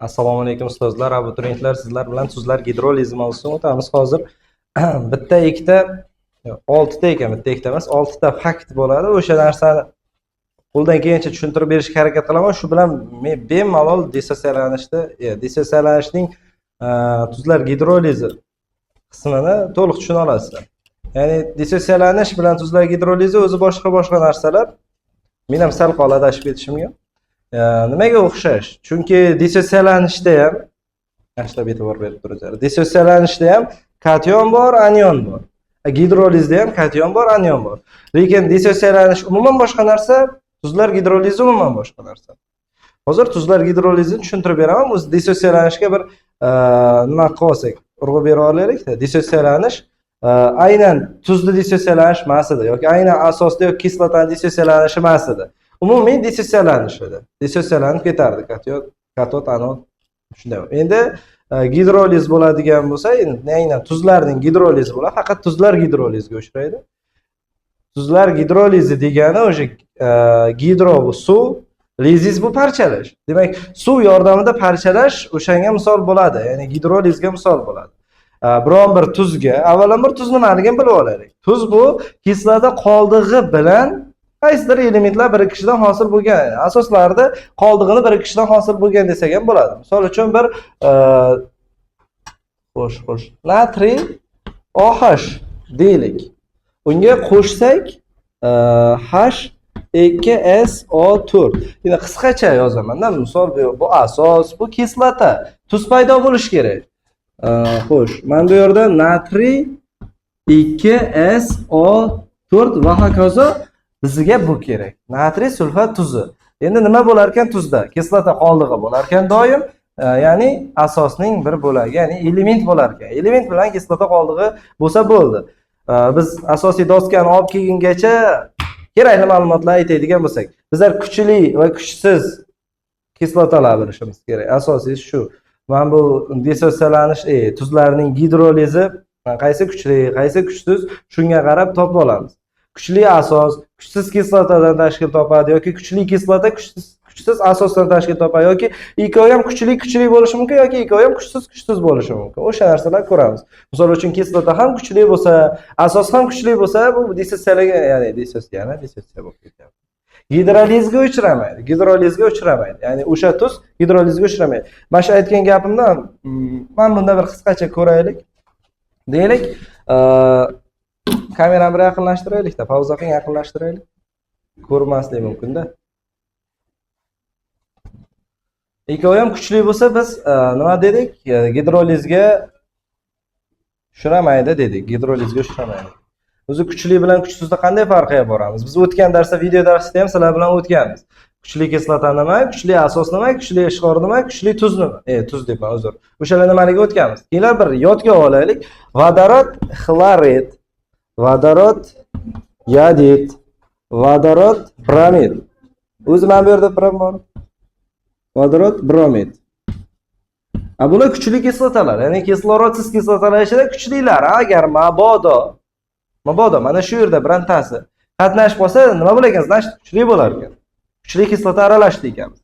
Assalomu alaykum ustozlar, abituriyentlar, sizlar bilan tuzlar gidroliz mavzusini o'tamiz hozir. Bitta ikkita, oltita ekan, bitta ikkita emas, oltita fakt bo'ladi. O'sha narsani qo'ldan kelgancha tushuntirib berishga harakat qilaman. Shu bilan men bemalol dissosiyalanishning tuzlar gidrolizi qismini to'liq tushuna olasizlar. Ya'ni dissosiyalanish bilan tuzlar gidrolizi o'zi boshqa narsalar. Men ham sal qol adashib ketishimga. Nimaga o'xshash? Chunki dissosiyalanishda ham yaxshilab e'tibor berib turinglar. Dissosiyalanishda ham kation bor, anion bor. Gidrolizda ham kation bor, anion bor. Lekin dissosiyalanish umuman boshqa narsa, tuzlar gidrolizi umuman boshqa narsa. Hozir tuzlar gidrolizini tushuntirib beraman. O'zi dissosiyalanishga bir nima qilsak, urg'u bera olaylik-da. Dissosiyalanish aynan tuzli dissosiyalanish emasdi yoki aynan asosda yoki kislotani dissosiyalanishi emasdi. Umumiy dissosiyalanish edi. Dissosiyalanib ketardi katot, anod shunday. Endi gidroliz bo'ladigan bo'lsa, aynan tuzlarning gidrolizi bo'ladi, faqat tuzlar gidrolizga uchraydi. Tuzlar gidrolizi degani o'sha gidro bu suv, liziz bu parchalash. Demak, suv yordamida parchalash o'shanga misol bo'ladi, ya'ni gidrolizga misol bo'ladi. Biron bir tuzga, avvalambor tuz nimaligini bilib olaylik. Tuz bu kislota qoldig'i bilan qaysidir elementlar birikishidan hosil bo'lgan, asoslarda qoldig'ini birikishidan hosil bo'lgan desak ham bo'ladi. Misol uchun bir natriy OH deylik. Unga qo'shsak H2SO4. Endi qisqacha yozaman-da, misol bu asos, bu kislota. Tuz paydo bo'lishi kerak. Xo'sh, mana bu yerda natriy 2SO4 va hokazo bizga bu kerak. Natriy sulfat tuzi. Endi nima bo'lar ekan tuzda? Kislota qoldig'i bo'lar ekan doim, ya'ni asosning bir bo'lagi, ya'ni element bo'lar ekan. Element bilan kislota qoldig'i bo'lsa bo'ldi. Biz asosiy doskani olib kelgungacha kerakli ma'lumotlar aytadigan bo'lsak, bizlar kuchli va kuchsiz kislotalar bilishimiz kerak. Asosiy shu. Mana bu dissosiyalanish, tuzlarning gidrolizi qaysi kuchli, qaysi kuchsiz, shunga qarab topib olamiz. Kuchli asos kuchsiz kislotadan tashkil topadi yoki kuchli kislota kuchsiz asosdan tashkil topadi yoki ikkovi ham kuchli bo'lishi mumkin yoki ikkovi ham kuchsiz bo'lishi mumkin. O'sha narsalar ko'ramiz. Misol uchun kislota ham kuchli bo'lsa, asos ham kuchli bo'lsa, bu dissosiyaga, ya'ni dissosiya bo'lib ketadi. Gidrolizga uchramaydi. Ya'ni o'sha tuz gidrolizga uchramaydi. Mana shu aytgan gapimdan men bunda bir qisqacha ko'raylik. Deylik, kamerani bir yaqinlashtiraylik-da, pauza qiling, yaqinlashtiraylik. Ko'rmaslik mumkin-da. Ikkovi ham kuchli bo'lsa, biz nima dedik? Gidrolizga uchramaydi dedik. Gidrolizga uchramaydi. O'zi kuchli bilan kuchsizda qanday farqiga boramiz? Biz o'tgan darsda, video darsida ham sizlar bilan o'tganmiz. Kuchli kislota nima, kuchli asos nima, kuchli ishqor nima, kuchli tuz nima? Tuz debman, uzr. O'shalar nimaligiga o'tganmiz. Keyinlar bir yodga olaylik. Vodorod xlorid, vodorod yodid, vodorod bromid. O'zi mana bu yerda brom bor. Vodorod bromid. Bular kuchli kislotalar, ya'ni kislorodsiz kislotalar ichida kuchlilar. Agar mabodo mana shu yerda birontasi qatnashib qolsa, nima bo'lar ekan? Значит, kuchli bo'lar ekan. Kuchli kislota aralashdi ekamiz.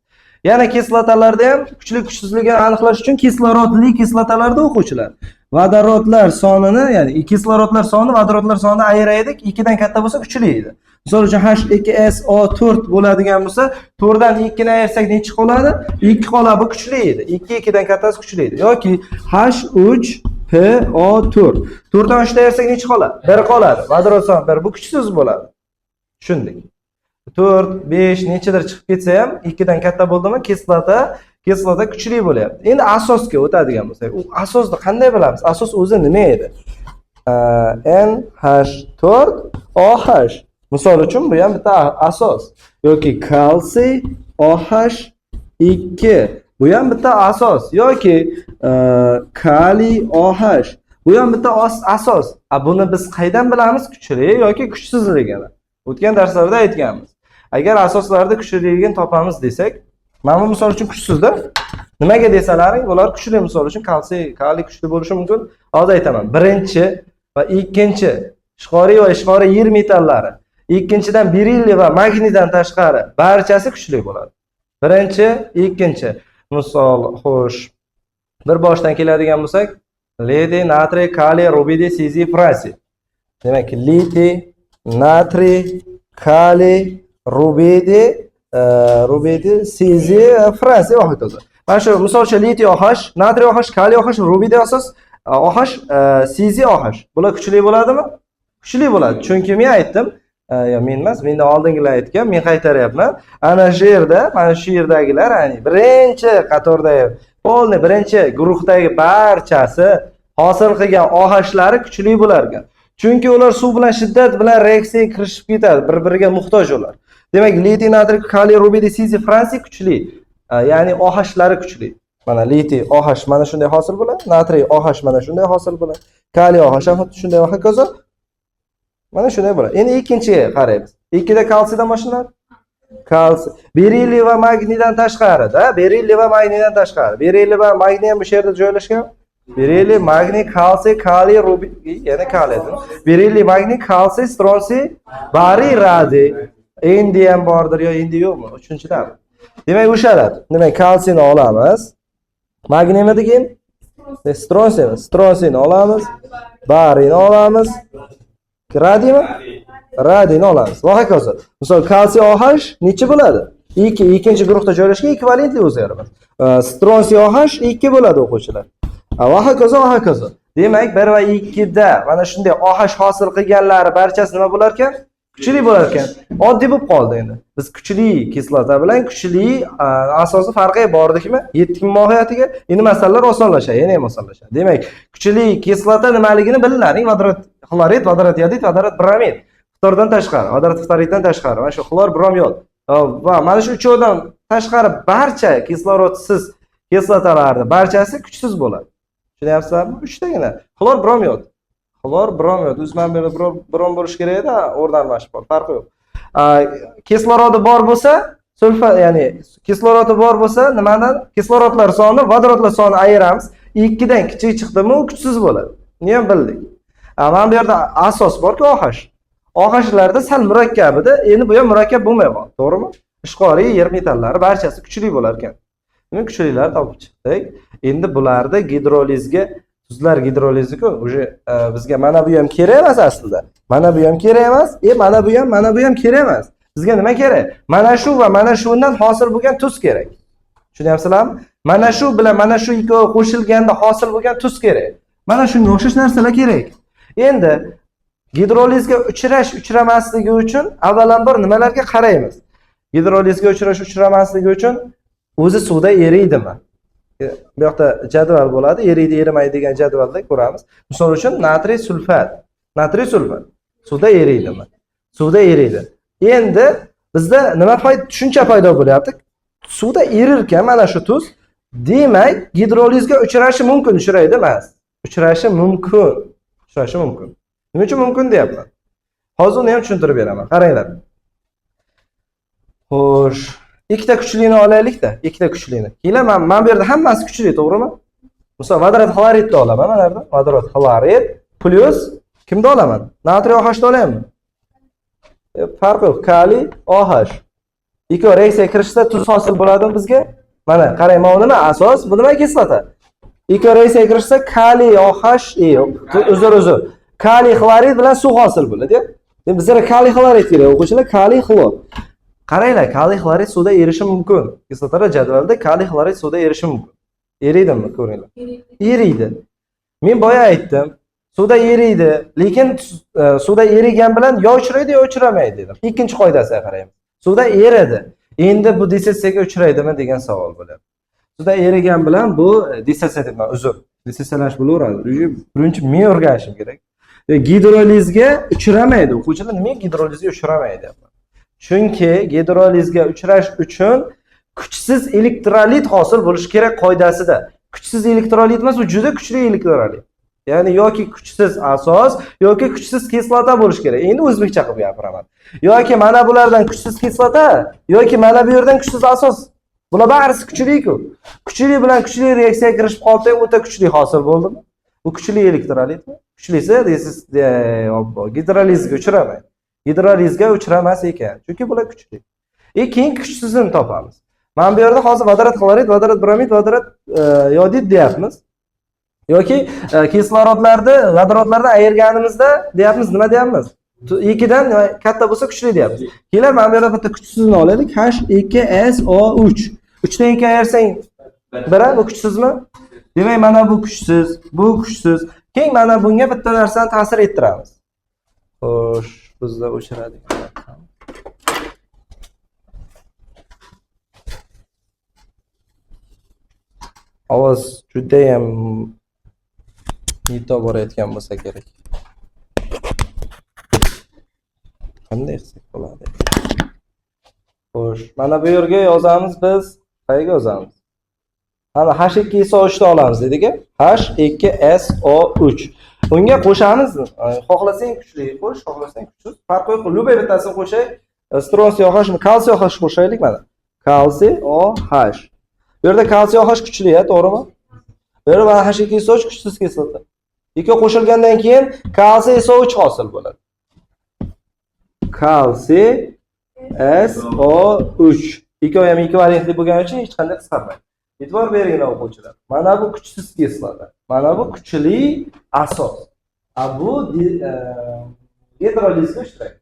Yana kislotalarda ham kuchli kuchsizligini aniqlash uchun kislorodli kislotalarda o'quvchilar vodorodlar sonini, ya'ni kislorodlar soni vodorodlar sonini ayiraylik, 2 dan katta bo'lsa kuchli edi. Misol uchun H2SO4 bo'ladigan bo'lsa, 4 dan 2 ni ayirsak necha qoladi? 2 qoladi, bu kuchli edi. 2 dan kattasi kuchli edi. Yoki H3PO4. 4 dan 3 ni ayirsak necha qoladi? 1 qoladi. Vodorod soni 1, bu kuchsiz bo'ladi. Tushundik. 4, 5 nechadir chiqib ketsa ham 2 dan katta bo'ldimi, kislota kuchli bo'lyapti. Endi asosga o'tadigan bo'lsak, u asosni qanday bilamiz? Asos o'zi nima edi? NH4OH. Misol uchun bu ham bitta asos. Yoki kalsiy OH2. Bu ham bitta asos. Yoki kaliy OH. Bu ham bitta asos. Buni biz qaydan bilamiz? Kuchli yoki kuchsizligini? O'tgan darslarda aytganmiz. Agar asoslarda kuchliligini topamiz desak, mana bu misol uchun kuchsizda. Nimaga desalaring, ular kuchli, misol uchun kaliy kuchli bo'lishi mumkin. Hozir aytaman. Birinchi va ikkinchi ishqoriy va ishqoriy yer metallari, ikkinchidan berilliy va magniydan tashqari barchasi kuchli bo'ladi. Birinchi, ikkinchi. Misol, xo'sh. Bir boshdan keladigan bo'lsak, litiy, natriy, kaliy, rubidiy, siziy, fransiy. Demak, litiy, natriy, kaliy, rubidiy, siziy, fransiy va hokazo. Mana shu misolcha litiy OH, natriy OH, kaliy OH, rubidiy asos OH, siziy OH. Bular kuchli bo'ladimi? Kuchli bo'ladi. Chunki men aytdim, men emas, mendan oldingilar aytgan, men qaytaryapman. Ana shu yerda, mana shu yerdagilar, ya'ni birinchi qatordagi, polni birinchi guruhdagi barchasi hosil qilgan OH'lari kuchli bo'lar ekan. Chunki ular suv bilan shiddat bilan reaksiyaga kirishib ketadi, bir-biriga muhtoj ular. Demak, litiy, natriy, kaliy, rubidiy, siziy, fransiy kuchli. Ya'ni OH'lari kuchli. Mana litiy OH mana shunday hosil bo'ladi, natriy OH mana shunday hosil bo'ladi, kaliy OH ham xuddi shunday va hokazo. Mana shunday bo'ladi. Endi ikkinchiga qaraymiz. Ikkida kalsiydan boshlanadi. Kalsiy. Berilliy va magniydan tashqarida, berilliy va magniydan tashqari. Berilliy va magniy ham bu yerda joylashgan. Berilliy, magniy, kalsiy, kaliy, rubidiy, yana kaliy. Berilliy, magniy, kalsiy, stronsiy, bariy, radiy. Endi ham bordir yo endi yo'qmi? Uchinchidan. Demak, o'shalar. Demak, kalsiyni olamiz. Magniyni degan stronsiyni olamiz. Bariyni olamiz. Radiymi? Radiyni olamiz. Va hokazo. Misol, kalsiy OH necha bo'ladi? 2, ikkinchi guruhda joylashgan ekvivalentli o'zgaradi. Stronsiy OH 2 bo'ladi o'quvchilar. Va hokazo, va hokazo. Demak, 1 va 2 da mana shunday OH hosil qilganlari barchasi nima bo'lar ekan? Kuchli bo'lar ekan. Oddiy bo'lib qoldi endi. Biz kuchli kislota bilan kuchli asosiy farqi bordikmi? Yetdik mohiyatiga. Endi masalalar osonlashadi, yana ham osonlashadi. Demak, kuchli kislota nimaligini bilaring. Vodorod xlorid, vodorod yodid, vodorod bromid. Ftordan tashqari, vodorod ftoriddan tashqari, mana shu xlor bromyod. Va mana shu uchovidan tashqari barcha kislorodsiz kislotalarning barchasi kuchsiz bo'ladi. Tushunyapsizlarmi? 3 tagina. Xlor bromyod. Xlor bromyod o'zman bilan brom bo'lish kerak edi, o'rnalmashib bor, farqi yo'q. Kislorodi bor bo'lsa, sulfat, ya'ni kislorodi bor bo'lsa, nimadan? Kislorodlar soni, vodorodlar soni ayiramiz. 2 dan kichik chiqdimi, u kuchsiz bo'ladi. Buni ham bildik. Mana bu yerda asos borki OH. OH'larda sal murakkabida, endi bu ham murakkab bo'lmaydi, to'g'rimi? Ishqoriy yer metallari barchasi kuchli bo'lar ekan. Demak, kuchlilarni topib chiqdik. Endi bularda gidrolizga tuzlar gidrolizi-ku, o'sha bizga mana bu ham kerak emas aslida. Mana bu ham kerak emas, mana bu ham kerak emas. Bizga nima kerak? Mana shu va mana shundan hosil bo'lgan tuz kerak. Tushunyapsizlarmi? Mana shu bilan mana shu ikkovi qo'shilganda hosil bo'lgan tuz kerak. Mana shunga o'xshash narsalar kerak. Endi gidrolizga uchramasligi uchun avvalambor nimalarga qaraymiz? Gidrolizga uchramasligi uchun o'zi suvda eriydimi? Bu yoqda jadval bo'ladi, eriydi, erimaydi degan jadvalda ko'ramiz. Misol uchun natriy sulfat. Natriy sulfat suvda eriydimi? Suvda eriydi. Endi bizda nima tushuncha paydo bo'lyapti? Suvda erirkan mana shu tuz, demak, gidrolizga uchrashi mumkin, uchraydi emas. Uchrashi mumkin. Uchrashi mumkin. Nima uchun mumkin deyapman? Hozir uni ham tushuntirib beraman. Qaranglar. Xo'sh, ikkita kuchlini olaylik-da, ikkita kuchlini. Keyin men bu yerda hammasi kuchli, to'g'rimi? Misol, vodorod xloridni olaman, mana yerda. Vodorod xlorid plus kimni olaman? Natriy OH'ni olaymi? Farqi yo'q, kaliy OH. Ikkovi reaksiyaga kirishsa tuz hosil bo'ladimi bizga? Mana, qarang, mana nima asos, bu nima kislota? Ikkovi reaksiyaga kirishsa kaliy OH, uzr. Kaliy xlorid bilan suv hosil bo'ladi. Bizga kaliy xlorid kerak, o'quvchilar, kaliy xlor. Qaranglar, kaliy xlorid suvda erishi mumkin. Kislotalar jadvalida kaliy xlorid suvda erishi mumkin. Eriydimi, ko'ringlar? Eriydi. Men boya aytdim, suvda eriydi, lekin suvda erigan bilan yo uchraydi yo uchramaydi dedim. Ikkinchi qoidasiga qaraymiz. Suvda eridi. Endi bu dissotsiyaga uchraydimi degan savol bo'ladi. Suvda erigan bilan bu dissotsiya debman, uzr. Dissosiyash bo'laveradi. Birinchi men o'rganishim kerak. Gidrolizga uchramaydi. O'quvchilar nima gidrolizga uchramaydi deyapman? Chunki gidrolizga uchrash uchun kuchsiz elektrolit hosil bo'lishi kerak qoidasida. Kuchsiz elektrolit emas, u juda kuchli elektrolit. Ya'ni yoki kuchsiz asos yoki kuchsiz kislota bo'lishi kerak. Endi o'zbekcha qilib gapiraman. Yoki mana bulardan kuchsiz kislota yoki mana bu yerdan kuchsiz asos. Bular barisi kuchli-ku. Kuchli bilan kuchli reaksiyaga kirishib qolsa, o'ta kuchli hosil bo'ldimi? Bu kuchli elektrolitmi? Kuchlisi gidrolizga uchramaydi. Gidrolizga uchramas ekan. Chunki bular kuchli. Keyin kuchsizini topamiz. Mana bu yerda hozir vodorod xlorid, vodorod bromid, vodorod yodid deyapmiz. Yoki kislorodlarni vodorodlarni ayirganimizda deyapmiz, nima deyapmiz? 2 dan katta bo'lsa kuchli deyapmiz. Keyin mana bu yerda bitta kuchsizini olaylik. H2SO3. 3 dan 2 ayirsang biri bu kuchsizmi? Demak, mana bu kuchsiz, bu kuchsiz. Keyin mana bunga bitta narsani ta'sir ettiramiz. Xo'sh, bizda o'chiradik. Ovoz juda ham yeto borayotgan bo'lsa kerak. Qanday qilsak bo'ladi? Xo'sh, mana bu yerga yozamiz biz. Qayerga yozamiz? Mana H2SO3 ni olamiz dedik. H2SO3. Unga qo'shamiz. Xohlasang kuchli qo'sh, xohlasang kuchsiz. Farq yo'q. Любой bittasini qo'shay. Stronsiy OH, kalsiy OH qo'shaylik mana. Kalsiy OH. Bu yerda kalsiy OH kuchli, to'g'rimi? Bu yerda mana H2SO3 kuchsiz kislota. Ikki qo'shilgandan keyin kalsiy SO3 hosil bo'ladi. Kalsiy SO3. Ikkovi ham ikki variantli bo'lgani uchun hech qanday qisqarmaydi. E'tibor beringlar o'quvchilar. Mana bu kuchsiz kislota. Mana bu kuchli asos. Bu gidrolizga uchraydi.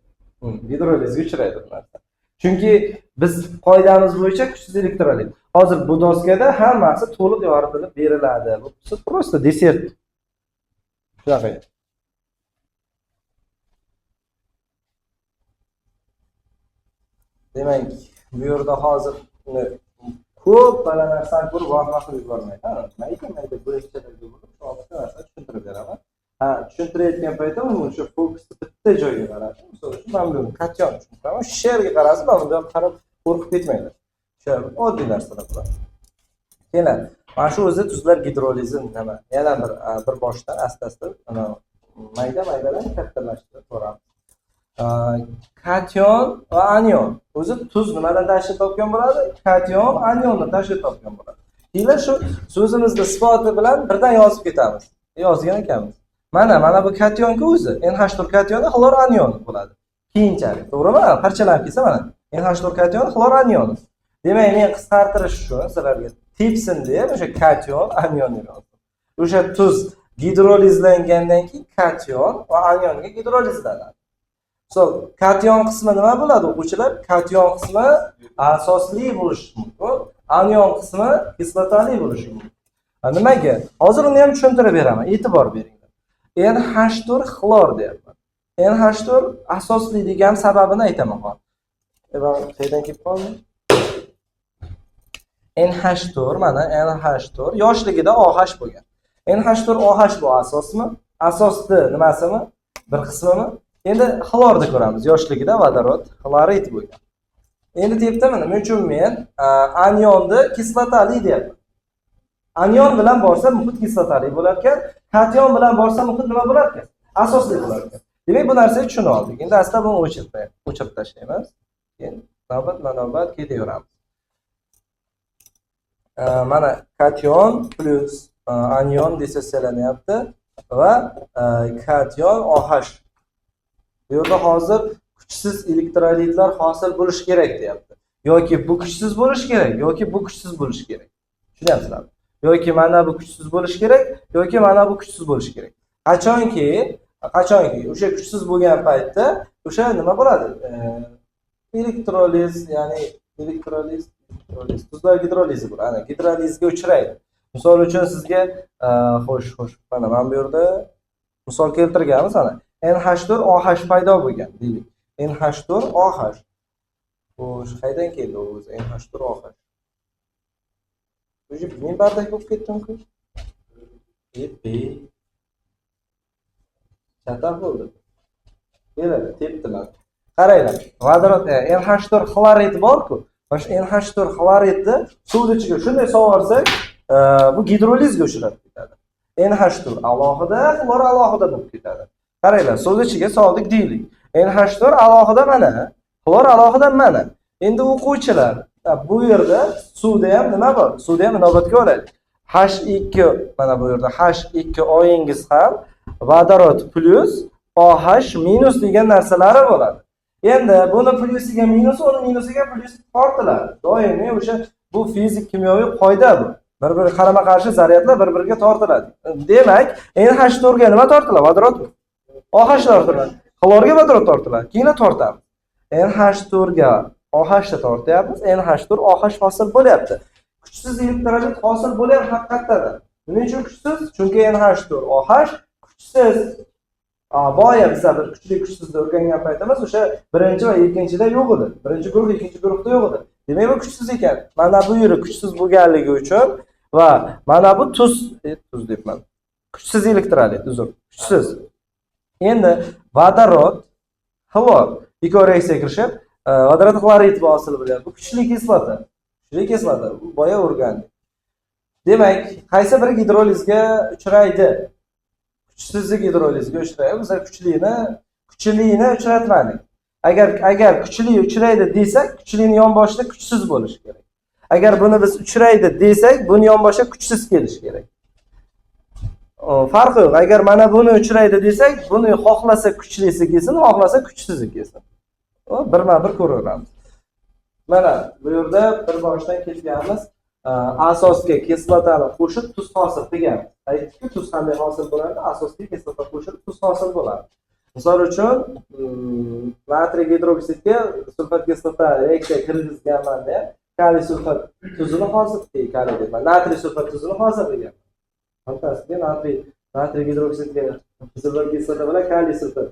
Gidrolizga uchraydi bu narsa. Chunki biz qoidamiz bo'yicha kuchsiz elektrolit. Hozir bu doskada hammasi to'liq yoritib beriladi. Bu просто desert. Shunaqa. Demak, bu yerda hozir ko'p bala narsani ko'rib vahma qilib yubormaydi. Mayda bo'lishchalarga bo'lib, shu oltita narsa tushuntirib beraman. Tushuntirayotgan paytda uni o'sha fokusni bitta joyga qaratish. Misol uchun men buni katyon tushuntiraman. Shu yerga qarasa, men bundan qarab qo'rqib ketmaydi. Shu oddiy narsalar bular. Keyin mana shu o'zi tuzlar gidrolizi nima? Yana bir boshdan asta-asta mana mayda-maydadan kattalashtirib boramiz. Katyon va anion. O'zi tuz nimadan tashkil topgan bo'ladi? Katyon, anionni tashkil topgan bo'ladi. Keyin shu so'zimizda sifati bilan birdan yozib ketamiz. Yozgan ekanmiz. Mana bu katyonga o'zi NH4 katyoni xlor anion bo'ladi. Keyinchalik, to'g'rimi? Parchalanib kelsa mana NH4 katyoni xlor anion. Demak, men qisqartirish uchun sizlarga tepsin deb o'sha katyon, anion yozdim. O'sha tuz gidrolizlangandan keyin katyon va anionga gidrolizlanadi. Katyon qismi nima bo'ladi o'quvchilar? Katyon qismi asosli bo'lishi mumkin, anion qismi kislotali bo'lishi mumkin. Nimaga? Hozir uni ham tushuntirib beraman, e'tibor beringlar. NH4 xlor deyapman. NH4 asosli degan sababini aytaman hozir. Qayerdan kelib qoldi? NH4 mana NH4 yoshligida OH bo'lgan. NH4 OH bu asosmi? Asosni nimasimi? Bir qismimi? Endi xlorni ko'ramiz. Yoshligida vodorod, xlorid bo'lgan. Endi tepda mana men uchun men anionni kislotali deyapman. Anion bilan borsa muhit kislotali bo'lar ekan, katyon bilan borsa muhit nima bo'lar ekan? Asosli bo'lar ekan. Demak, bu narsani tushunib oldik. Endi asta buni o'chirib tashlaymiz. Keyin navbat ketaveramiz. Mana katyon plus anion dissotsialanyapti va katyon OH. Bu yerda hozir kuchsiz elektrolitlar hosil bo'lish kerak deyapti. Yoki bu kuchsiz bo'lish kerak, yoki bu kuchsiz bo'lish kerak. Tushunyapsizlarmi? Yoki mana bu kuchsiz bo'lish kerak, yoki mana bu kuchsiz bo'lish kerak. Qachonki o'sha kuchsiz bo'lgan paytda o'sha nima bo'ladi? Elektroliz, ya'ni elektroliz, tuzlar gidrolizi bo'ladi. Ana gidrolizga uchraydi. Misol uchun sizga xo'sh, mana bu yerda misol keltirganmiz ana. NH4 OH paydo bo'lgan deylik. NH4 OH. Xo'sh, qayerdan keldi o'zi NH4 OH? O'zi men bardak bo'lib ketdim-ku. Chata bo'ldi. Keladi, tepdilar. Qaranglar, vodorod NH4 xlorid bor-ku. Mana shu NH4 xloridni suvni ichiga shunday sovorsak, bu gidrolizga uchrab ketadi. NH4 alohida, xlor alohida bo'lib ketadi. Qaranglar, suvni ichiga soldik deylik. NH4 alohida mana, xlor alohida mana. Endi o'quvchilar, bu yerda suvda ham nima bor? Suvda ham inobatga olaylik. H2 mana bu yerda H2 o'yingiz ham vodorod plus OH minus degan narsalari bo'ladi. Endi buni plusiga minus, uni minusiga plus tortiladi. Doimiy o'sha Bu fizik kimyoviy qoida bu. Bir-biriga qarama-qarshi zaryadlar bir-biriga tortiladi. Demak, NH4 ga nima tortiladi? Vodorodmi? OH tortiladi. Xlorga vodorod tortiladi. Keyin tortamiz. NH4 ga OH ni tortyapmiz. NH4 OH hosil bo'lyapti. Kuchsiz elektrolit hosil bo'lyapti haqiqatda. Nima uchun kuchsiz? Chunki NH4 OH kuchsiz. Boya bizlar bir kuchsizni o'rgangan paytimiz o'sha birinchi va ikkinchida yo'q edi. Birinchi guruh, ikkinchi guruhda yo'q edi. Demak, bu kuchsiz ekan. Mana bu yeri kuchsiz bo'lganligi uchun va mana bu tuz deyapman. Kuchsiz elektrolit, uzr, kuchsiz. Endi vodorod, xlor ikkovi reaksiyaga kirishib, vodorod xlorid hosil bo'lyapti. Bu kuchli kislota. Kuchli kislota. Boya o'rgandik. Demak, qaysi biri gidrolizga uchraydi? Kuchsizlik gidrolizga uchraydi. Biz kuchlini uchratmadik. Agar kuchli uchraydi desak, kuchlining yonboshida kuchsiz bo'lishi kerak. Agar buni biz uchraydi desak, buni yonboshiga kuchsiz kelishi kerak. Farqi yo'q. Agar mana buni uchraydi desak, buni xohlasa kuchlisi kelsin, xohlasa kuchsizi kelsin. Birma-bir ko'raveramiz. Mana bu yerda bir boshdan ketganmiz. Asosga kislotani qo'shib tuz hosil qilgan. Aytdikki, tuz qanday hosil bo'ladi? Asosga kislota qo'shib tuz hosil bo'ladi. Misol uchun, natriy gidroksidga sulfat kislota reaksiya kirgizganmanda, kaliy sulfat tuzini hosil qilgan. Natriy sulfat tuzini hosil qilgan. Fantastik. Natriy gidroksidga sulfat kislota bilan kaliy sulfat.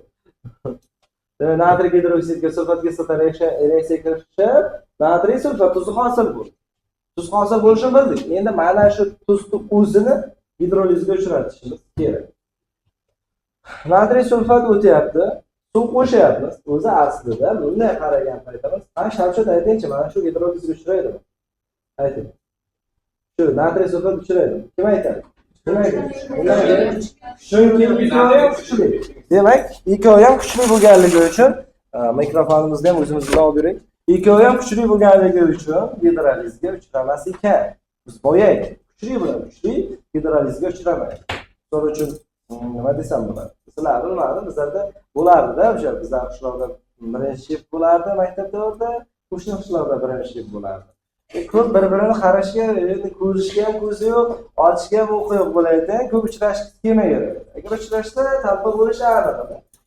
Natriy gidroksidga sulfat kislota reaksiya kirishib, natriy sulfat tuzi hosil bo'ldi. Tuz hosil bo'lishini bildik. Endi mana shu tuzni o'zini gidrolizga uchratishimiz kerak. Natriy sulfat o'tyapti, suv qo'shyapmiz. O'zi aslida bunday qaragan paytimiz, Shamshod aytingchi, mana shu gidrolizga uchraydimi? Ayting. Shu natriy sulfat uchraydi. Kim aytadi? Chunki ikkovi ham kuchli. Demak, ikkovi ham kuchli bo'lganligi uchun mikrofonimizni ham o'zimiz bilan olib yuring. Ikkovi ham kuchli bo'lganligi uchun gidrolizga uchramas ekan. Biz boyayk, kuchli bilan kuchli gidrolizga uchramaydi. Shuning uchun nima desam bo'ladi? Sizlar bilmadim, bizlarda bo'lardi-da, o'sha bizlar qishloqda birinchi shift bo'lardi, maktabda o'rda, qo'shni qishloqda birinchi shift bo'lardi. Ko'p bir-birini qarashga, ko'rishga ham ko'zi yo'q, ochishga ham o'qi yo'q bo'laydi, ko'p uchrashib kelmayveradi. Agar uchrashsa, talpa bo'lishi aniq.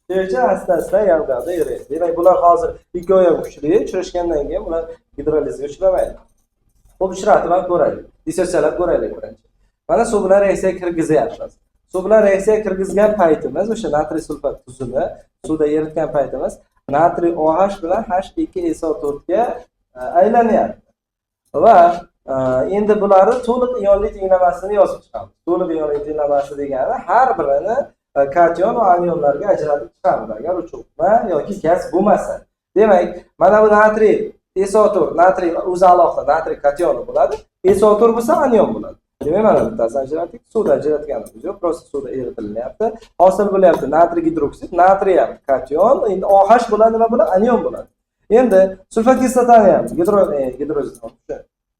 Shuning asta-asta yordamda yuradi. Demak, bular hozir ikkovi ham kuchli, uchrashgandan keyin bular gidrolizga uchramaydi. Xo'p, uchratib ham ko'raylik. Dissotsialab ko'raylik birinchi. Mana suv bilan reaksiya kirgizyapmiz. Suv bilan reaksiya kirgizgan paytimiz, o'sha natriy sulfat tuzini suvda eritgan paytimiz, natriy OH bilan H2SO4 ga aylanyapti. Va endi bularni to'liq ionli tenglamasini yozib chiqamiz. To'liq ionli tenglamasi degani har birini kation va anionlarga ajratib chiqamiz agar uchirma yoki gaz bo'lmasa. Demak, mana bu natriy SO4, natriy o'zi alohida natriy kationi bo'ladi. SO4 bo'lsa anion bo'ladi. Demak, mana bittasini ajratdik, suvda ajratganimiz yo'q, prosta suvda eritilyapti. Hosil bo'lyapti natriy gidroksid, natriy ham kation, endi OH bo'ladi, nima bo'ladi? Anion bo'ladi. Endi sulfat kislotani ham gidrolizdan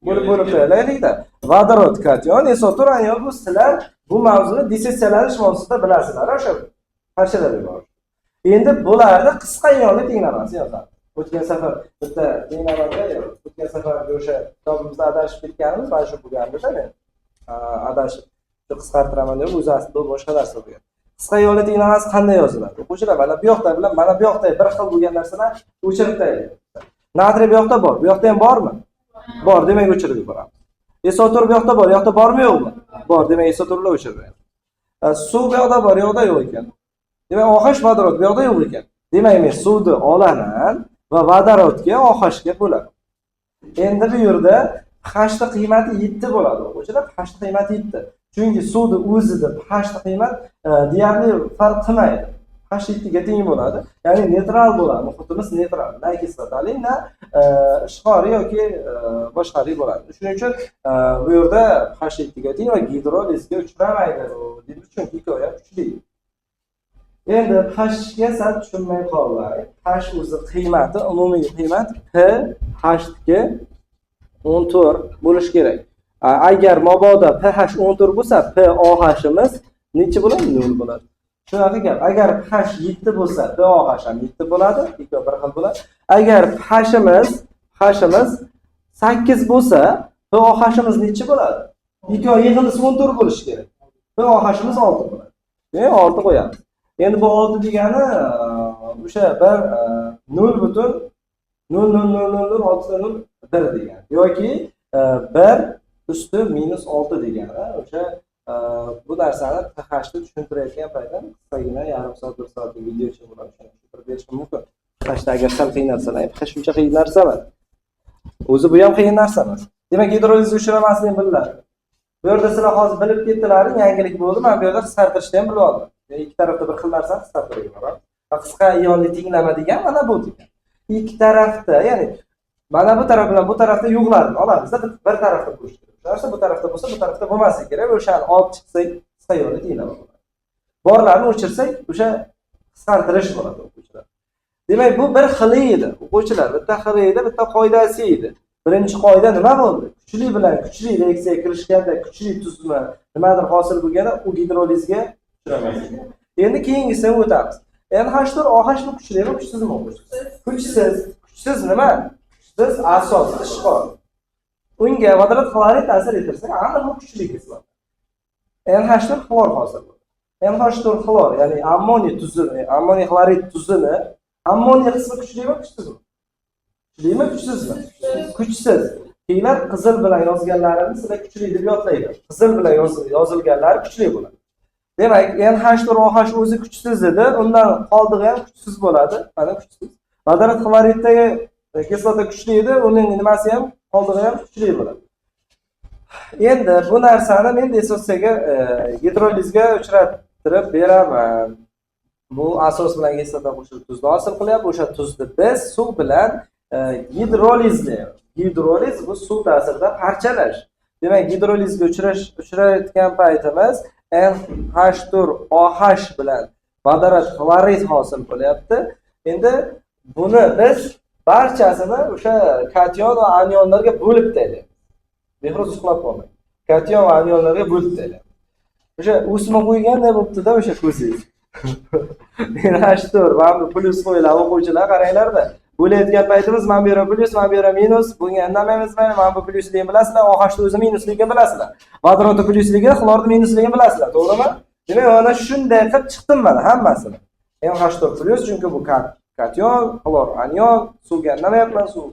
bo'lib qo'yaylik-da. Vodorod kation, SO4 anion bu sizlar bu mavzuni dissotsialanish mavzusida bilasizlar, o'sha parchalarga bor. Endi bularni qisqa ionli tenglamasini yozamiz. O'tgan safar bitta tenglamada, o'tgan safar o'sha kitobimizda adashib ketganimiz mana shu bo'lganda men adashib qisqartiraman deb o'zi aslida boshqa narsa bo'lgan. Qisqa ionli tenglamasi qanday yoziladi? O'shalar mana bu yoqda bilan mana bu yoqda bir xil bo'lgan narsalar o'chirib tayyorlaymiz. Natriy bu yoqda bor, bu yoqda ham bormi? Bor, demak o'chirib yuboramiz. SO4 bu yoqda bor, bu yoqda bormi yo'qmi? Bor, demak SO4lar o'chirib. Suv bu yoqda bor, yoqda yo'q ekan. Demak OH vodorod bu yoqda yo'q ekan. Demak men suvni olaman va vodorodga OH ga bo'laman. Endi bu yerda H ni qiymati 7 bo'ladi. O'shalar H ni qiymati 7. Chunki suvni o'zida H ni qiymat deyarli farq qilmaydi. H 7 ga teng bo'ladi. Ya'ni neytral bo'ladi. Muhitimiz neytral. Na kislotali, na ishqoriy yoki boshqarik bo'ladi. Shuning uchun bu yerda H 7 ga teng va gidrolizga uchramaydi. Chunki ikkovi ham kuchli. Endi H ga sal tushunmay qoldik. H o'zi qiymati, umumiy qiymat P H ga 14 bo'lish kerak. Agar mabodo pH 14 bo'lsa, pOH'imiz necha bo'ladi? 0 bo'ladi. Shunaqa gap. Agar pH 7 bo'lsa, pOH ham 7 bo'ladi, ikkovi bir xil bo'ladi. Agar pH'imiz 8 bo'lsa, pH'imiz necha bo'ladi? Ikki yig'indisi 14 bo'lishi kerak. pH'imiz 6 bo'ladi. Demak 6 qo'yamiz. Endi bu 6 degani o'sha bir 0.0000601 degani yoki 1 üstü minus 6 degani. O'sha bu narsani pH'ni tushuntirayotgan paytda qisqagina yarim soat 1 soatlik video uchun bo'ladi. Tushuntirib berishim mumkin. pH'da agar sal qiyin narsalar, pH shuncha qiyin narsa emas. O'zi bu ham qiyin narsa emas. Demak, gidroliz uchramasligini biladi. Bu yerda sizlar hozir bilib ketdilaring, yangilik bo'ldi. Men bu yerda qisqartirishni ham bilib oldim. Ikki tarafda bir xil narsani qisqartirib qisqa iyonli tenglama degan mana bu degan. Ikki tarafda, ya'ni mana bu taraf bilan bu tarafda yug'larni olamiz. Bir tarafda bo'lish kerak. Narsa bu tarafda bo'lsa, bu tarafda bo'lmasligi kerak. O'shani olib chiqsak, qisqa iyonli tenglama bo'ladi. Borlarni o'chirsak, o'sha qisqartirish bo'ladi o'quvchilar. Demak, bu bir xili edi. O'quvchilar bitta xili edi, bitta qoidasi edi. Birinchi qoida nima bo'ldi? Kuchli bilan kuchli reaksiyaga kirishganda kuchli tuzilma nimadir hosil bo'lganda u gidrolizga uchramaydi. Endi keyingisini o'tamiz. NH4 OH bu kuchlimi, kuchsizmi? Kuchsiz. Kuchsiz nima? Kuchsiz asos, ishqor. Unga vodorod xlorid ta'sir etsa, aniq bu kuchli kislota. NH4 xlor hosil bo'ladi. NH4 xlor, ya'ni ammoniy tuzini, ammoniy xlorid tuzini, ammoniy qismi kuchlimi, kuchsizmi? Kuchlimi, kuchsizmi? Kuchsiz. Keyinlar qizil bilan yozganlarini sizlar kuchli deb yodlaydi. Qizil bilan yozilganlari kuchli bo'ladi. Demak, NH4OH o'zi kuchsiz edi, undan qoldig'i ham kuchsiz bo'ladi. Mana kuchsiz. Vodorod xloriddagi kislota kuchli edi, uning nimasi ham qoldig'i ham kuchli bo'ladi. Endi bu narsani men dissotsiyaga gidrolizga uchrattirib beraman. Bu asos bilan kislota qo'shilib tuzni hosil qilyapti. O'sha tuzni biz suv bilan gidrolizlaymiz. Gidroliz bu suv ta'sirida parchalash. Demak, gidrolizga uchrayotgan paytimiz NH4OH bilan vodorod xlorid hosil bo'lyapti. Endi buni biz barchasini o'sha kation va anionlarga bo'lib taylaymiz. Behruz uxlab qolmang. Kation va anionlarga bo'lib taylaymiz. O'sha o'sma qo'yganda bo'pti-da o'sha ko'zingiz. NH4 va plus qo'yiladi o'quvchilar, qaranglar-da. Bo'layotgan paytimiz mana bu yerga plus, mana bu yerga minus, bunga indamaymiz, mana bu plusligini bilasizlar, OH o'zi minusligini bilasizlar. Vodorodni plusligini, xlorni minusligini bilasizlar, to'g'rimi? Demak, mana shunday qilib chiqdim mana hammasini. NH4 plus chunki bu kation, xlor anion, suvga indamayapman, suv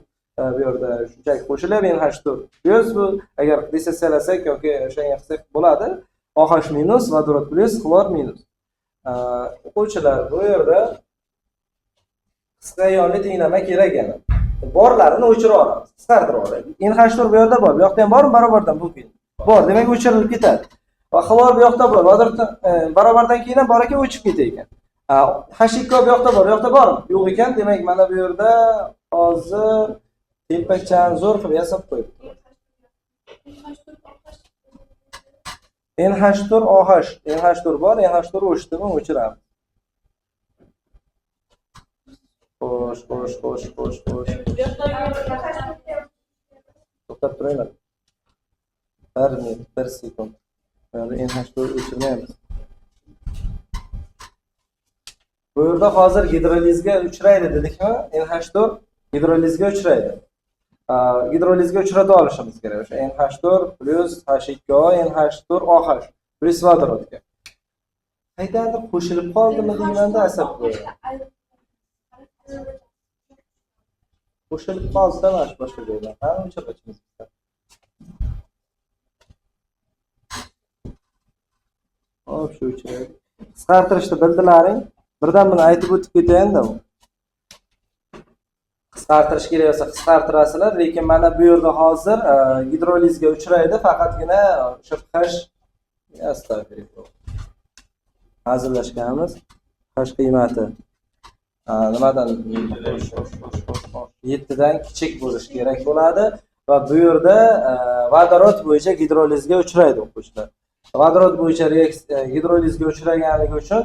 bu yerda shunchaki qo'shilib NH4 plus bu agar dissotsialasak yoki o'shanga qilsak bo'ladi. OH minus, vodorod plus, xlor minus. O'quvchilar bu yerda qisqa iyonli tenglama kerak yana. Borlarini o'chirib olamiz, qisqartirib olamiz. NH4 bu yerda bor, bu yoqda ham bormi? Barobardan bu keyin. Bor, demak o'chirilib ketadi. Va xlor bu yoqda bor, vodorod barobardan keyin ham bor ekan, o'chib ketar ekan. H2O bu yoqda bor, bu yoqda bormi? Yo'q ekan, demak mana bu yerda hozir tepakchani zo'r qilib yasab qo'yibdi. NH4OH, NH4 bor, NH4 o'chdimi, o'chiramiz. Xo'sh. To'xtab turaylar. 1 minut, 1 sekund. Mana NH4 o'chirmaymiz. Bu yerda hozir gidrolizga uchraydi dedikmi? NH4 gidrolizga uchraydi. Gidrolizga uchrata olishimiz kerak. O'sha NH4 plus H2O, NH4OH plus vodorodga. Qaydadir qo'shilib qoldimi deymanda asab qo'yadi. Qo'shilib qolsa mana boshqa joydan ham o'chirishimiz kerak. Hop, shu uchraydi. Qisqartirishni bildilaring. Birdan buni aytib o'tib ketayin-da. Qisqartirish kerak bo'lsa qisqartirasizlar, lekin mana bu yerda hozir gidrolizga uchraydi, faqatgina o'sha pH astag'firullah. Hazillashganmiz. pH qiymati nimadan 7 dan kichik bo'lishi kerak bo'ladi va bu yerda vodorod bo'yicha gidrolizga uchraydi o'quvchilar. Vodorod bo'yicha gidrolizga uchraganligi uchun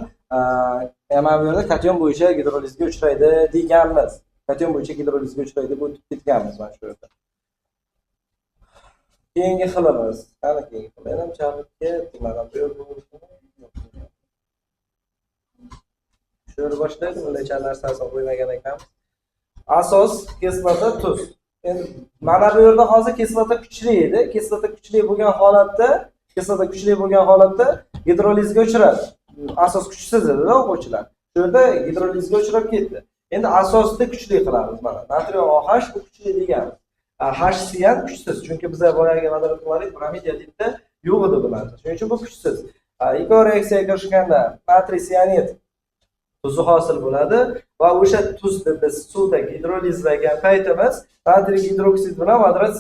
mana bu yerda kation bo'yicha gidrolizga uchraydi deganmiz. Kation bo'yicha gidrolizga uchraydi deb o'tib ketganmiz mana shu yerda. Keyingi xilimiz, qani keyingi xil. Yana chalib ketdi, mana bu yerda. Shu yerda boshlaydi, bunday narsa qo'ymagan ekanmiz. Asos kislota tuz. Endi mana bu yerda hozir kislota kuchli edi. Kislota kuchli bo'lgan holatda gidrolizga uchradi. Asos kuchsiz edi-da o'quvchilar. Shu yerda gidrolizga uchrab ketdi. Endi asosni kuchli qilamiz mana. Natriy OH bu kuchli degani. HCl kuchsiz, chunki biz boyagi vodorod klorid bromid debda yo'q edi bular. Shuning uchun bu kuchsiz. Ikki reaksiyaga kirishganda natriy sianid tuzi hosil bo'ladi va o'sha tuzni biz suvda gidrolizlagan paytimiz natriy gidroksid bilan vodorod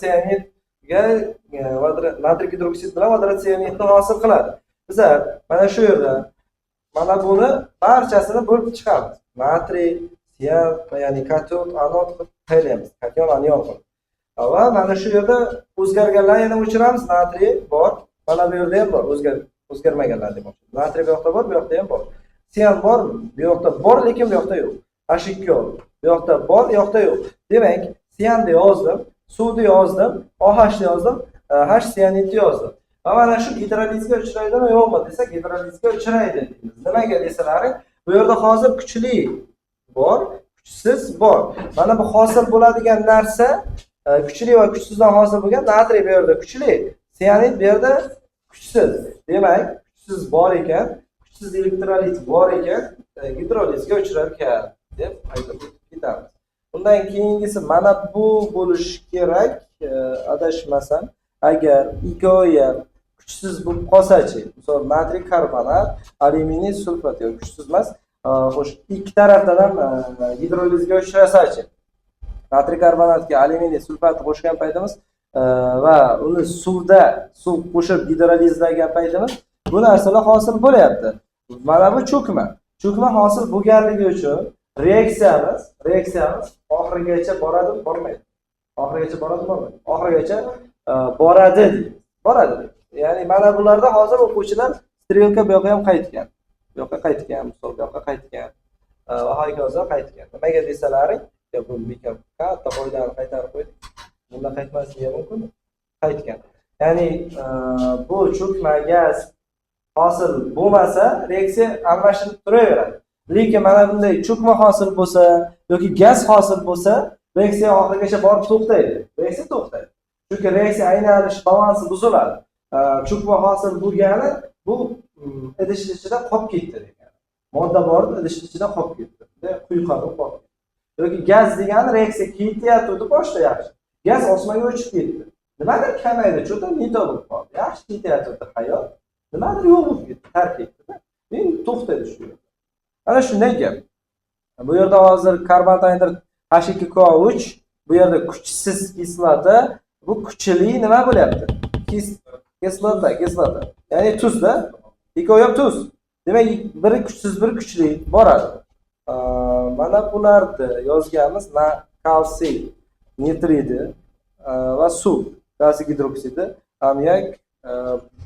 sianidni hosil qiladi. Bizlar mana shu yerda mana buni barchasini bo'lib chiqamiz. Natriy, sian, ya'ni katon, anod qilib tayyorlaymiz. Kation, anion qilib. Va mana shu yerda o'zgarganlarni yana o'chiramiz. Natriy bor, mana bu yerda ham bor, o'zgarmaganlar demoqchi. Natriy bu yoqda bor, bu yoqda ham bor. Sian bormi? Bu yoqda bor, lekin bu yoqda yo'q. H2O bu yoqda bor, bu yoqda yo'q. Demak, sianni yozdim, suvni yozdim, OHni yozdim, H sianidni yozdim. Va mana shu gidrolizga uchraydimi, yo'qmi desa, gidrolizga uchraydi deymiz. Nimaga desalaring, bu yerda hozir kuchli bor, kuchsiz bor. Mana bu hosil bo'ladigan narsa kuchli va kuchsizdan hosil bo'lgan natriy bu yerda kuchli, sianid bu yerda kuchsiz. Demak, kuchsiz bor ekan, kuchsiz elektrolit bor ekan, gidrolizga uchrar ekan deb aytib ketamiz. Undan keyingisi mana bu bo'lishi kerak, adashmasam, agar ikkovi ham kuchsiz bo'lib qolsa-chi, misol natriy karbonat, alyuminiy sulfat yoki kuchsiz emas, xo'sh, ikki tarafdan ham gidrolizga uchrasa-chi. Natriy karbonatga alyuminiy sulfatni qo'shgan paytimiz va uni suv qo'shib gidrolizlagan paytimiz bu narsalar hosil bo'lyapti. Mana bu cho'kma. Cho'kma hosil bo'lganligi uchun reaksiyamiz oxirigacha boradimi, bormaydi. Oxirigacha boradimi, bormaydi. Oxirigacha boradi deymiz. Boradi. Ya'ni mana bularda hozir o'quvchilar strelka bu yoqqa ham qaytgan. Bu yoqqa qaytgan, misol bu yoqqa qaytgan. Va hokazo qaytgan. Nimaga desalaring, bu bekam katta qoidani qaytarib qo'ydik. Bunda qaytmasligi mumkin. Qaytgan. Ya'ni bu cho'kma gaz hosil bo'lmasa, reaksiya almashinib turaveradi. Lekin mana bunday cho'kma hosil bo'lsa yoki gaz hosil bo'lsa, reaksiya oxirigacha borib to'xtaydi. Reaksiya to'xtaydi. Chunki reaksiya aylanish balansi buziladi. Cho'kma hosil bo'lgani bu idishni ichida qolib ketdi degani. Modda bor, idishni ichida qolib ketdi. Quyqalib qoldi. Yoki gaz degani reaksiya ketyapti, boshda yaxshi. Gaz osmonga uchib ketdi. Nimadir kamaydi, cho'ta nito bo'lib qoldi. Yaxshi ketyapti hayot. Nimadir yo'q bo'lib ketdi, tark etdi. Endi to'xtadi shu yerda. Ana shunday gap. Bu yerda hozir karbonat angidrid H2CO3, bu yerda kuchsiz kislota, bu kuchli nima bo'lyapti? Kislota. Ya'ni tuzda, ikkovi ham tuz. Demak, biri kuchsiz, biri kuchli boradi. Mana bularni yozganmiz, kalsiy nitridi va suv, kalsiy gidroksidi, ammiak,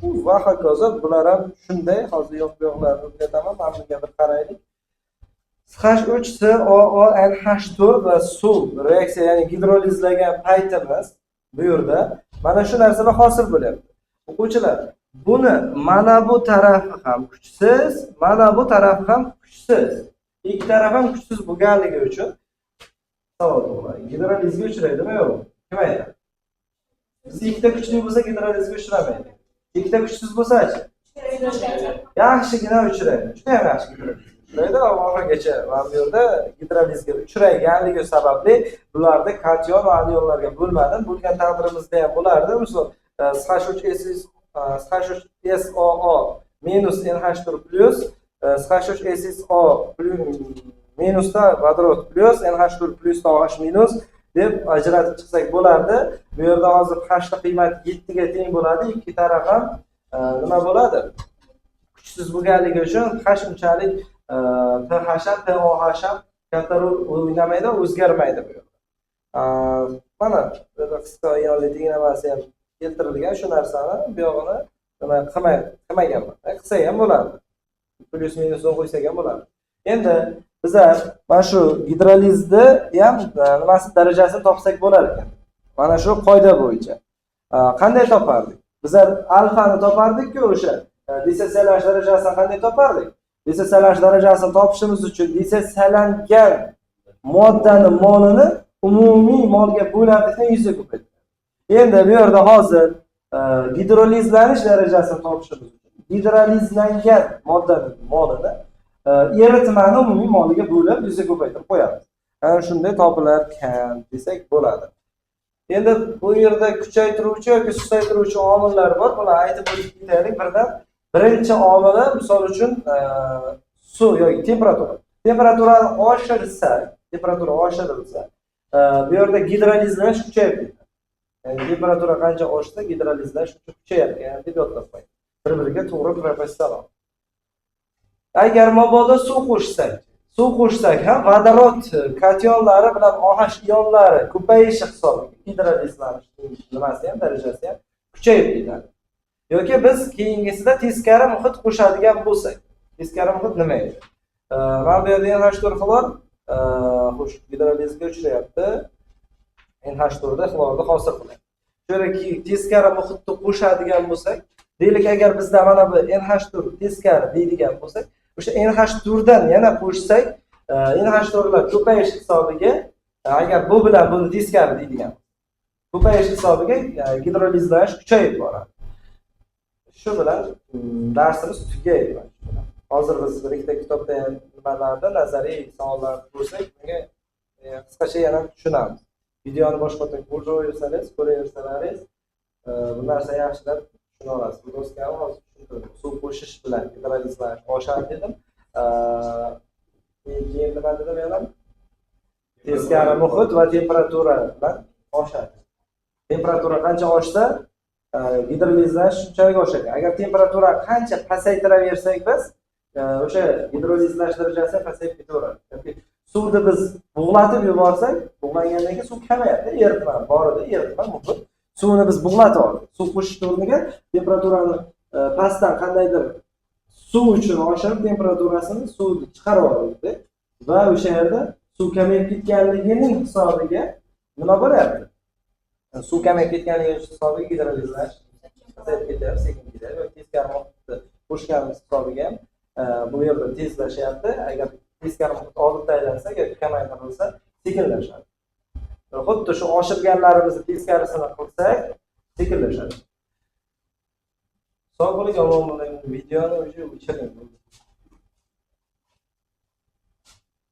bu va hokazo, bular ham shunday. Hozir yo'q-yo'qlarni o'rgataman, mana bunga bir qaraylik. H3COONH4 va suv reaksiya, ya'ni gidrolizlagan paytimiz bu yerda mana shu narsalar hosil bo'lyapti. O'quvchilar, buni mana bu tarafi ham kuchsiz, mana bu tarafi ham kuchsiz. Ikki taraf ham kuchsiz bo'lganligi uchun savol tug'iladi. Gidrolizga uchraydimi, yo'qmi? Kim aytadi? Biz ikkita kuchli bo'lsa gidrolizga uchramaydi. Ikkita kuchsiz bo'lsa-chi? Yaxshigina uchraydi. Juda ham yaxshi gidrolizga uchraydi va oxirigacha mana bu yerda gidrolizga uchrayganligi sababli bularda kation va anionlarga bo'lmadim. Bo'lgan taqdirimizda ham bo'lardi. Misol SH3SO minus NH4 plus SH3SO minusda vodorod plus NH4 plus OH minus deb ajratib chiqsak bo'lardi. Bu yerda hozir H ning qiymati 7 ga teng bo'ladi. Ikki taraf ham nima bo'ladi? Kuchsiz bo'lganligi uchun H unchalik pH ham pOH ham katta rol o'ynamaydi, o'zgarmaydi bu yerda. Mana qisqa ayolli deganasi ham keltirilgan shu narsani bu yog'ini nima qilmaganman. Qilsa ham bo'ladi. Plus minusni qo'ysak ham bo'ladi. Endi bizlar mana shu gidrolizni ham nimasi darajasini topsak bo'lar ekan. Mana shu qoida bo'yicha. Qanday topardik? Bizlar alfani topardik-ku, o'sha dissotsialash darajasini qanday topardik? Dissotsialash darajasini topishimiz uchun dissotsiyalangan moddaning molini umumiy molga bo'larlikni 100 ga ko'paytirdik. Endi bu yerda hozir gidrolizlanish darajasini topishimiz uchun gidrolizlangan moddaning molini eritmani umumiy moliga bo'lib yuzga ko'paytirib qo'yamiz. Ana shunday topilar kam desak bo'ladi. Endi bu yerda kuchaytiruvchi yoki susaytiruvchi omillar bor. Buni aytib o'tib ketaylik. Birinchi omili misol uchun suv yoki temperatura. Temperaturani oshirilsa, bu yerda gidrolizlanish kuchayib ketadi. Yani temperatura qancha oshsa, gidrolizlash kuchayadi deb yodlab qo'ying. Bir-biriga to'g'ri proporsional. Agar mabodo suv qo'shsak ham vodorod kationlari bilan OH ionlari ko'payishi hisobiga gidrolizlanish nimasi ham darajasi ham kuchayib ketadi. Yoki biz keyingisida teskari muhit qo'shadigan bo'lsak, teskari muhit nima edi? Mana bu yerda NH4 xlor xush gidrolizga uchrayapti. NH4 da xlorni hosil qiladi. Shunaki teskari muhitni qo'shadigan bo'lsak, deylik agar bizda mana bu NH4 teskari deydigan bo'lsak, o'sha NH4 dan yana qo'shsak, NH4 lar ko'payish hisobiga agar bu bilan buni teskari deydigan ko'payish hisobiga gidrolizlash kuchayib boradi. Shu bilan darsimiz tugaydi. Hozir biz bir ikkita kitobda nimalarda nazariy savollar ko'rsak, bunga qisqacha yana tushunamiz. Videoni boshqatdan ko'raversalaringiz, bu narsa yaxshilab tushuna olasiz. Bu do'stlar hozir tushuntirdim. Suv qo'shish bilan gidrolizlash oshadi dedim. Keyin nima dedim yana? Teskari muhit va temperatura bilan oshadi. Temperatura qancha oshsa, gidrolizlash shunchalik oshadi. Agar temperatura qancha pasaytiraversak biz, o'sha gidrolizlash darajasi pasayib ketaveradi. Yoki suvni biz bug'latib yuborsak, bug'langandan keyin suv kamayadi, eritma borida, eritma muhit. Suvni biz bug'latib oldik. Suv qo'shish o'rniga temperaturani pastdan qandaydir suv uchun oshirib temperaturasini suvni chiqarib oldik va o'sha yerda suv kamayib ketganligining hisobiga nima bo'lyapti? Suv kamayib ketganligi hisobiga gidrolizlash pasayib ketyapti, sekin ketadi. Teskari muhitni qo'shganimiz hisobiga ham bu yerda tezlashyapti. Agar teskari muhit oldinda aylansa yoki kamaytirilsa, sekinlashadi. Xuddi shu oshirganlarimizni teskarisini qilsak, sekinlashadi. Sog' bo'ling, omon bo'ling. Videoni o'sha o'chiring.